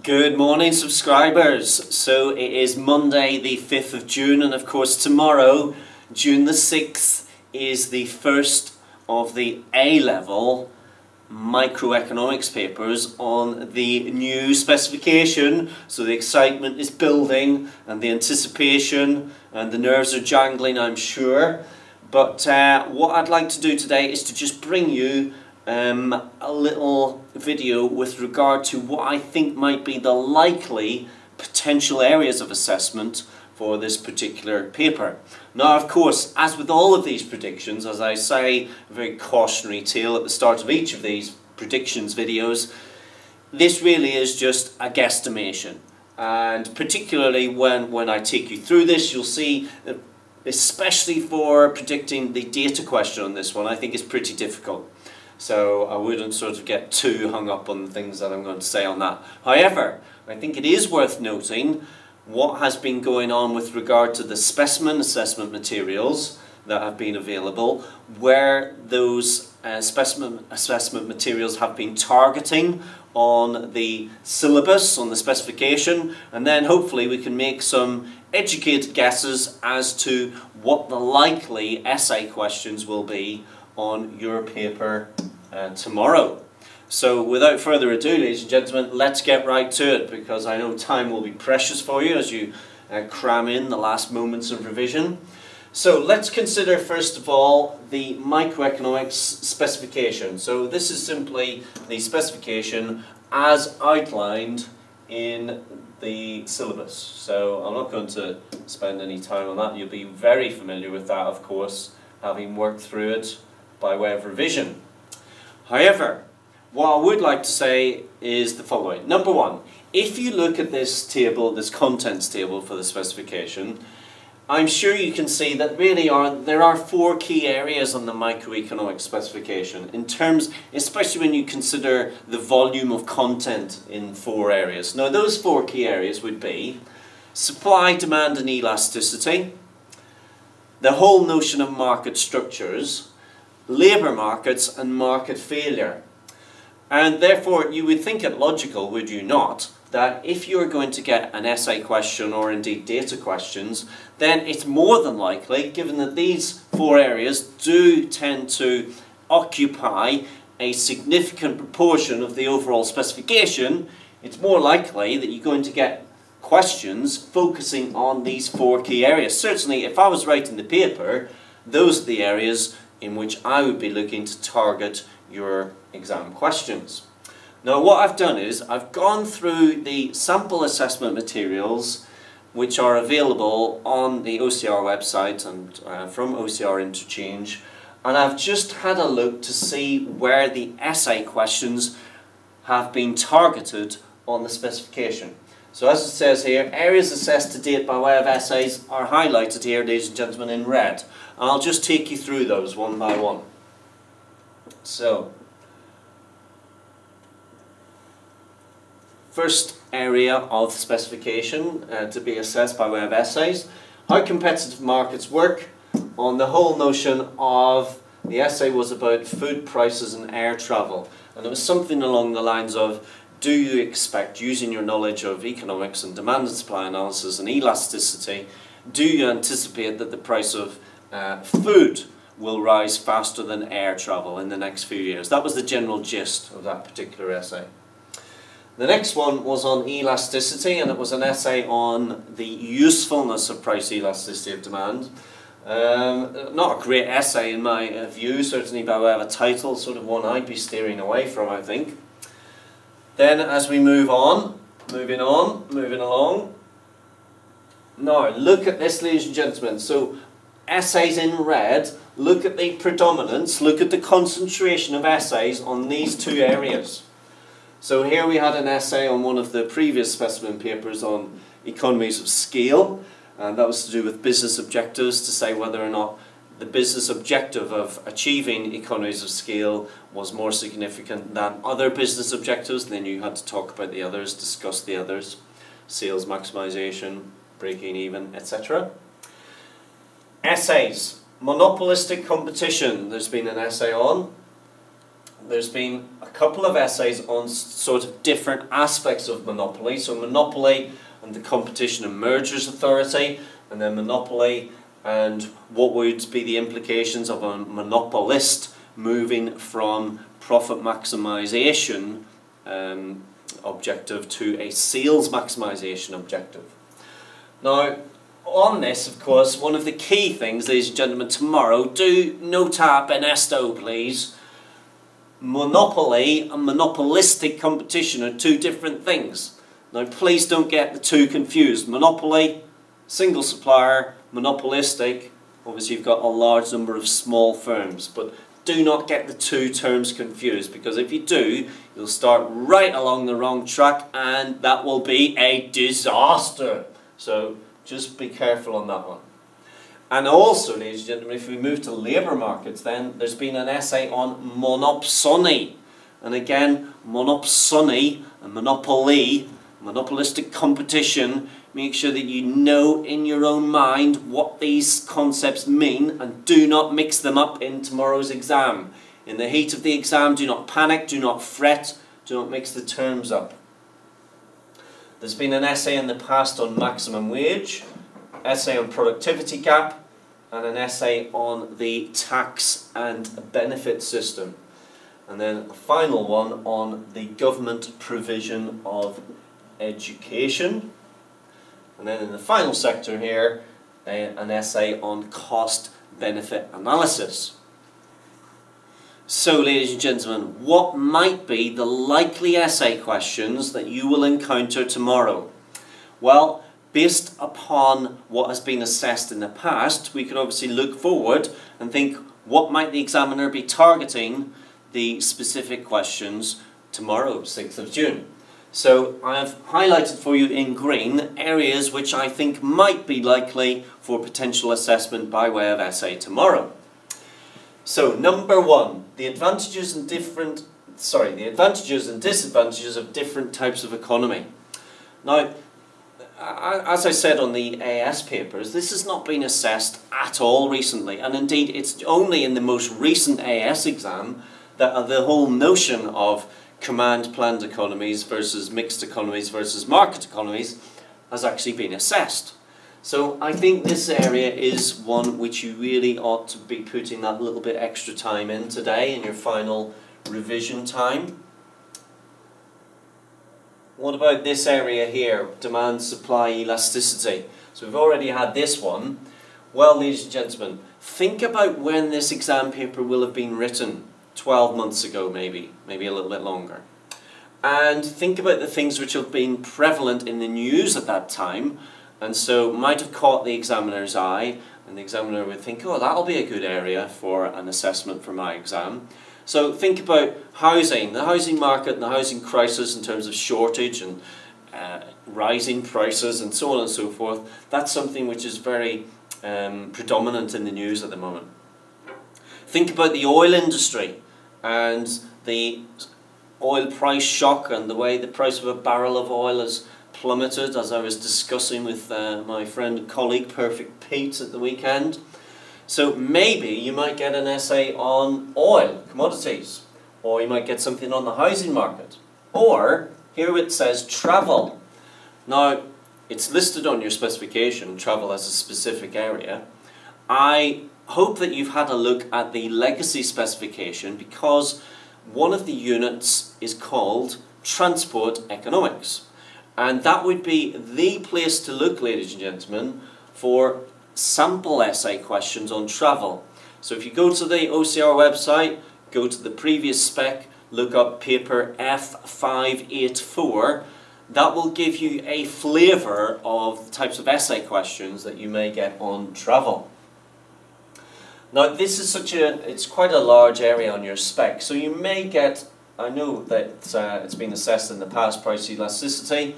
Good morning, subscribers. So it is Monday the 5th of June, and of course tomorrow, June the 6th, is the first of the A-level microeconomics papers on the new specification. So the excitement is building and the anticipation and the nerves are jangling, I'm sure. But what I'd like to do today is to just bring you a little video with regard to what I think might be the likely potential areas of assessment for this particular paper. Now, of course, as with all of these predictions, as I say, a very cautionary tale at the start of each of these predictions videos, this really is just a guesstimation. And particularly when I take you through this, you'll see that especially for predicting the data question on this one, I think it's pretty difficult. So I wouldn't sort of get too hung up on the things that I'm going to say on that. However, I think it is worth noting what has been going on with regard to the specimen assessment materials that have been available, where those specimen assessment materials have been targeting on the syllabus, on the specification, and then hopefully we can make some educated guesses as to what the likely essay questions will be on your paper tomorrow. So without further ado, ladies and gentlemen, let's get right to it, because I know time will be precious for you as you cram in the last moments of revision. So let's consider first of all the microeconomics specification. So this is simply the specification as outlined in the syllabus. So I'm not going to spend any time on that. You'll be very familiar with that, of course, having worked through it by way of revision. However, what I would like to say is the following. Number one, if you look at this table, this contents table for the specification, I'm sure you can see that really there are four key areas on the microeconomic specification in terms, especially when you consider the volume of content in four areas. Now those four key areas would be supply, demand and elasticity, the whole notion of market structures, labour markets and market failure. And therefore you would think it logical, would you not, that if you're going to get an essay question or indeed data questions, then it's more than likely, given that these four areas do tend to occupy a significant proportion of the overall specification, it's more likely that you're going to get questions focusing on these four key areas. Certainly, if I was writing the paper, those are the areas in which I would be looking to target your exam questions. Now what I've done is I've gone through the sample assessment materials which are available on the OCR website and from OCR Interchange, and I've just had a look to see where the essay questions have been targeted on the specification. So as it says here, areas assessed to date by way of essays are highlighted here, ladies and gentlemen, in red. And I'll just take you through those one by one. So, first area of specification to be assessed by way of essays, how competitive markets work. On the whole notion of the essay was about food prices and air travel, and it was something along the lines of, do you expect, using your knowledge of economics and demand and supply analysis and elasticity, do you anticipate that the price of food will rise faster than air travel in the next few years? That was the general gist of that particular essay. The next one was on elasticity, and it was an essay on the usefulness of price elasticity of demand. Not a great essay in my view, certainly by way of a title, sort of one I'd be steering away from, I think. Then as we move on, moving along. Now look at this, ladies and gentlemen. So essays in red, look at the predominance, look at the concentration of essays on these two areas. So here we had an essay on one of the previous specimen papers on economies of scale, and that was to do with business objectives, to say whether or not the business objective of achieving economies of scale was more significant than other business objectives. Then you had to talk about the others, discuss the others, sales maximization, breaking even, etc. Essays, monopolistic competition, there's been an essay on. there's been a couple of essays on sort of different aspects of monopoly. So monopoly and the Competition and Mergers Authority, and then monopoly and what would be the implications of a monopolist moving from profit maximization objective to a sales maximization objective. Now, on this, of course, one of the key things, ladies and gentlemen, tomorrow, do nota benesto, please. Monopoly and monopolistic competition are two different things. Now, please don't get the two confused. Monopoly, single supplier; monopolistic, obviously you've got a large number of small firms. But do not get the two terms confused, because if you do, you'll start right along the wrong track and that will be a disaster. So just be careful on that one. And also, ladies and gentlemen, if we move to labour markets, then there's been an essay on monopsony. And again, monopsony and monopoly, monopolistic competition, make sure that you know in your own mind what these concepts mean and do not mix them up in tomorrow's exam. In the heat of the exam, do not panic, do not fret, do not mix the terms up. There's been an essay in the past on maximum wage, essay on productivity gap, and an essay on the tax and benefit system. And then a final one on the government provision of education. And then in the final sector here, an essay on cost-benefit analysis. So, ladies and gentlemen, what might be the likely essay questions that you will encounter tomorrow? Well, based upon what has been assessed in the past, we could obviously look forward and think, what might the examiner be targeting the specific questions tomorrow, 6th of June? So I've highlighted for you in green areas which I think might be likely for potential assessment by way of essay tomorrow. So number one, the advantages and disadvantages of different types of economy. Now, as I said on the AS papers, this has not been assessed at all recently, and indeed it's only in the most recent AS exam that the whole notion of command planned economies versus mixed economies versus market economies has actually been assessed. So I think this area is one which you really ought to be putting that little bit extra time in today in your final revision time. What about this area here, demand supply elasticity? So we've already had this one. Well, ladies and gentlemen, think about when this exam paper will have been written. 12 months ago maybe a little bit longer. And think about the things which have been prevalent in the news at that time, and so might have caught the examiner's eye, and the examiner would think, oh, that'll be a good area for an assessment for my exam. So think about housing, the housing market and the housing crisis in terms of shortage and rising prices and so on and so forth. That's something which is very predominant in the news at the moment. Think about the oil industry and the oil price shock and the way the price of a barrel of oil has plummeted, as I was discussing with my friend and colleague Perfect Pete at the weekend. So maybe you might get an essay on oil, commodities, or you might get something on the housing market. Or, here it says travel. Now, it's listed on your specification, travel as a specific area. I hope that you've had a look at the legacy specification, because one of the units is called Transport Economics. And that would be the place to look, ladies and gentlemen, for sample essay questions on travel. So if you go to the OCR website, go to the previous spec, look up paper F584, that will give you a flavour of the types of essay questions that you may get on travel. Now this is it's quite a large area on your spec, so you may get, I know that it's been assessed in the past, price elasticity,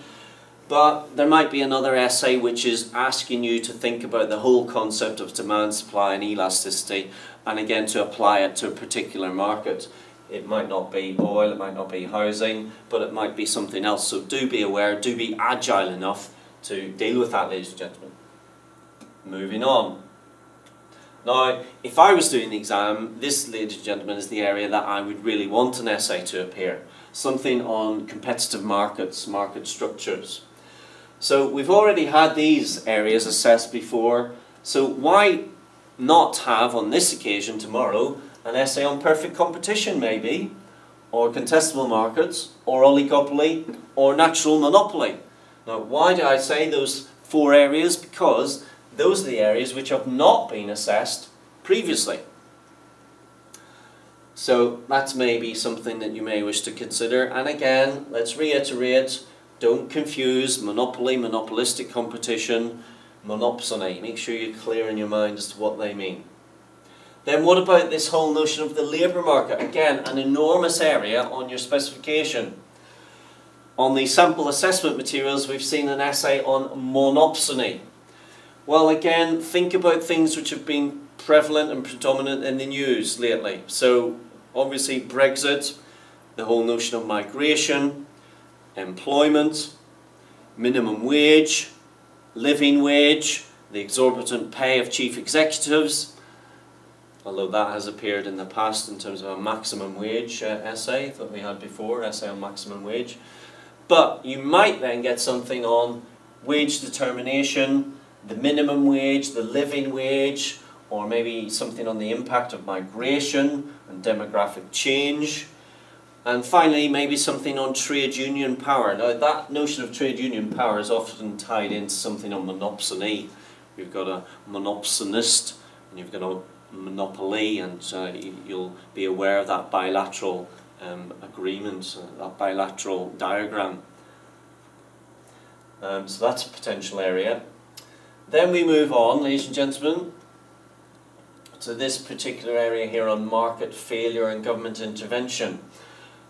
but there might be another essay which is asking you to think about the whole concept of demand, supply and elasticity, and again to apply it to a particular market. It might not be oil, it might not be housing, but it might be something else, so do be aware, do be agile enough to deal with that, ladies and gentlemen. Moving on. Now, if I was doing the exam, this, ladies and gentlemen, is the area that I would really want an essay to appear. Something on competitive markets, market structures. So we've already had these areas assessed before, so why not have, on this occasion tomorrow, an essay on perfect competition maybe, or contestable markets, or oligopoly, or natural monopoly. Now, why do I say those 4 areas? Because those are the areas which have not been assessed previously. So that's maybe something that you may wish to consider. And again, let's reiterate, don't confuse monopoly, monopolistic competition, monopsony. Make sure you're clear in your mind as to what they mean. Then what about this whole notion of the labour market? Again, an enormous area on your specification. On the sample assessment materials, we've seen an essay on monopsony. Well, again, think about things which have been prevalent and predominant in the news lately. So, obviously Brexit, the whole notion of migration, employment, minimum wage, living wage, the exorbitant pay of chief executives, although that has appeared in the past in terms of a maximum wage essay that we had before, essay on maximum wage. But you might then get something on wage determination, the minimum wage, the living wage, or maybe something on the impact of migration and demographic change. And finally, maybe something on trade union power. Now, that notion of trade union power is often tied into something on monopsony. You've got a monopsonist, and you've got a monopoly, and you'll be aware of that bilateral agreement, that bilateral diagram. So that's a potential area. Then we move on, ladies and gentlemen, to this particular area here on market failure and government intervention.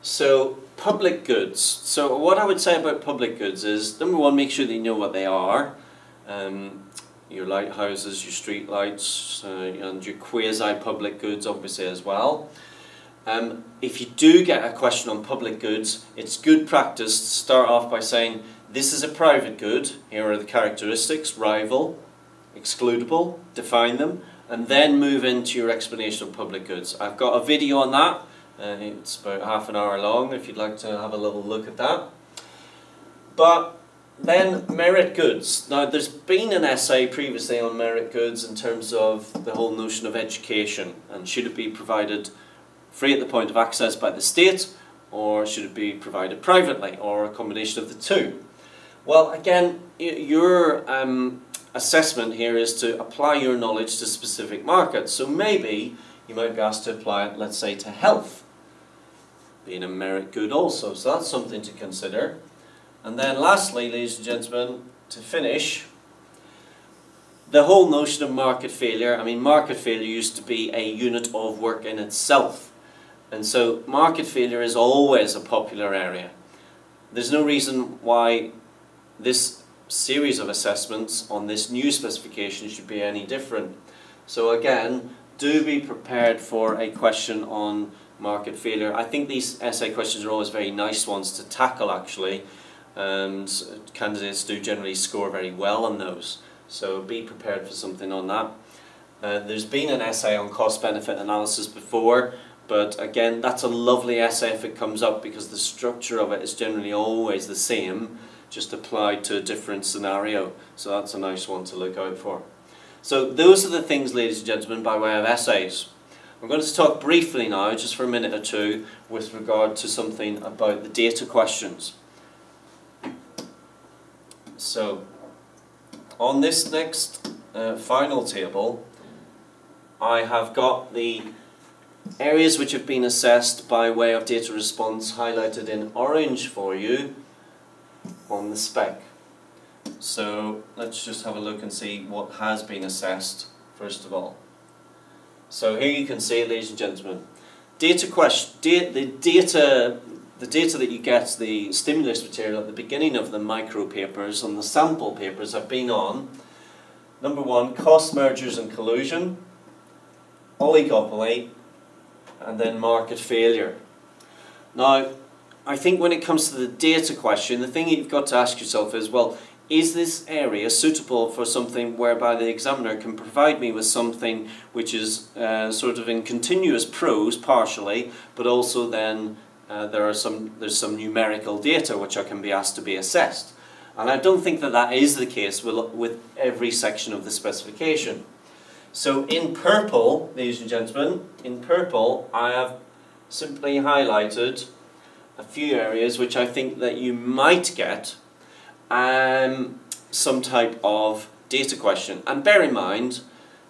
So, public goods. So what I would say about public goods is, number one, make sure that you know what they are. Your lighthouses, your street lights, and your quasi-public goods obviously as well. If you do get a question on public goods, it's good practice to start off by saying, this is a private good, here are the characteristics, rival, excludable, define them, and then move into your explanation of public goods. I've got a video on that, it's about half an hour long if you'd like to have a little look at that. But then merit goods. Now there's been an essay previously on merit goods in terms of the whole notion of education, and should it be provided free at the point of access by the state, or should it be provided privately, or a combination of the two? Well, again, your assessment here is to apply your knowledge to specific markets. So maybe you might be asked to apply it, let's say, to health, being a merit good also. So that's something to consider. And then lastly, ladies and gentlemen, to finish, the whole notion of market failure. I mean, market failure used to be a unit of work in itself. And so market failure is always a popular area. There's no reason why this series of assessments on this new specification should be any different. So again, do be prepared for a question on market failure. I think these essay questions are always very nice ones to tackle actually, and candidates do generally score very well on those. So be prepared for something on that. There's been an essay on cost-benefit analysis before, but again, that's a lovely essay if it comes up because the structure of it is generally always the same, just applied to a different scenario. So that's a nice one to look out for. So those are the things, ladies and gentlemen, by way of essays. I'm going to talk briefly now, just for a minute or two, with regard to something about the data questions. So, on this next final table, I have got the areas which have been assessed by way of data response highlighted in orange for you on the spec. So let's just have a look and see what has been assessed first of all. So here you can see, ladies and gentlemen, the data that you get, the stimulus material at the beginning of the micro papers and the sample papers have been on, number one, cost mergers and collusion, oligopoly, and then market failure. Now, I think when it comes to the data question, the thing you've got to ask yourself is, well, is this area suitable for something whereby the examiner can provide me with something which is sort of in continuous prose partially, but also then there's some numerical data which I can be asked to be assessed. And I don't think that that is the case with every section of the specification. So in purple, ladies and gentlemen, in purple I have simply highlighted a few areas which I think that you might get some type of data question. And bear in mind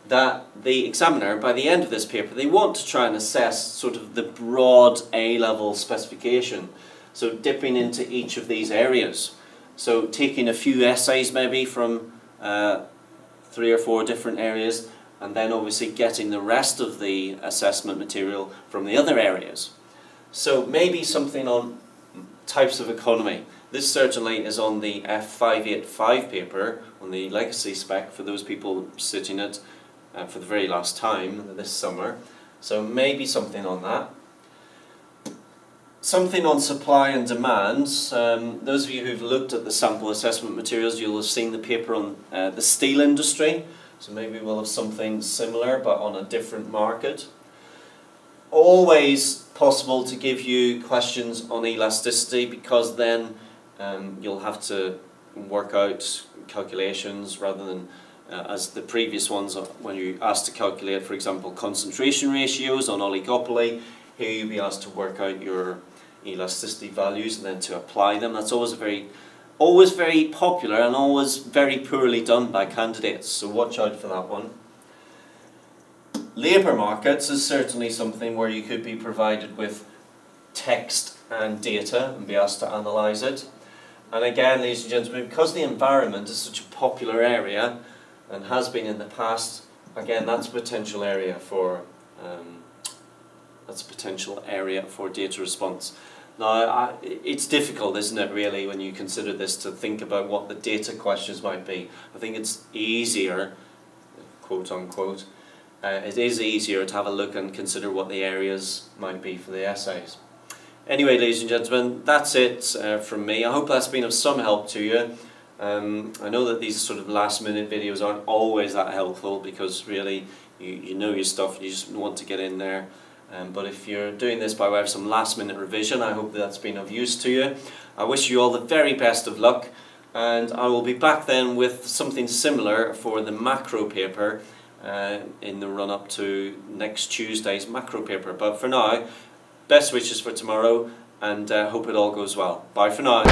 that the examiner, by the end of this paper, they want to try and assess sort of the broad A-level specification. So dipping into each of these areas. So taking a few essays maybe from 3 or 4 different areas, and then obviously getting the rest of the assessment material from the other areas. So maybe something on types of economy. This certainly is on the F585 paper, on the legacy spec for those people sitting it for the very last time this summer. So maybe something on that. Something on supply and demand. Those of you who've looked at the sample assessment materials, you'll have seen the paper on the steel industry. So maybe we'll have something similar but on a different market. Always possible to give you questions on elasticity, because then you'll have to work out calculations rather than as the previous ones when you asked to calculate, for example, concentration ratios on oligopoly. Here you'll be asked to work out your elasticity values and then to apply them. That's always very popular and always very poorly done by candidates, so watch out for that one. Labour markets is certainly something where you could be provided with text and data and be asked to analyse it. And again, ladies and gentlemen, because the environment is such a popular area and has been in the past, again, that's a potential area for data response. Now, it's difficult, isn't it, really, when you consider this, to think about what the data questions might be. I think it's easier, quote unquote, it is easier to have a look and consider what the areas might be for the essays. Anyway, ladies and gentlemen, that's it from me. I hope that's been of some help to you. I know that these sort of last minute videos aren't always that helpful, because really you know your stuff and you just want to get in there. But if you're doing this by way of some last minute revision, I hope that's been of use to you. I wish you all the very best of luck, and I will be back then with something similar for the macro paper in the run up to next Tuesday's macro paper. But for now, best wishes for tomorrow, and hope it all goes well. Bye for now.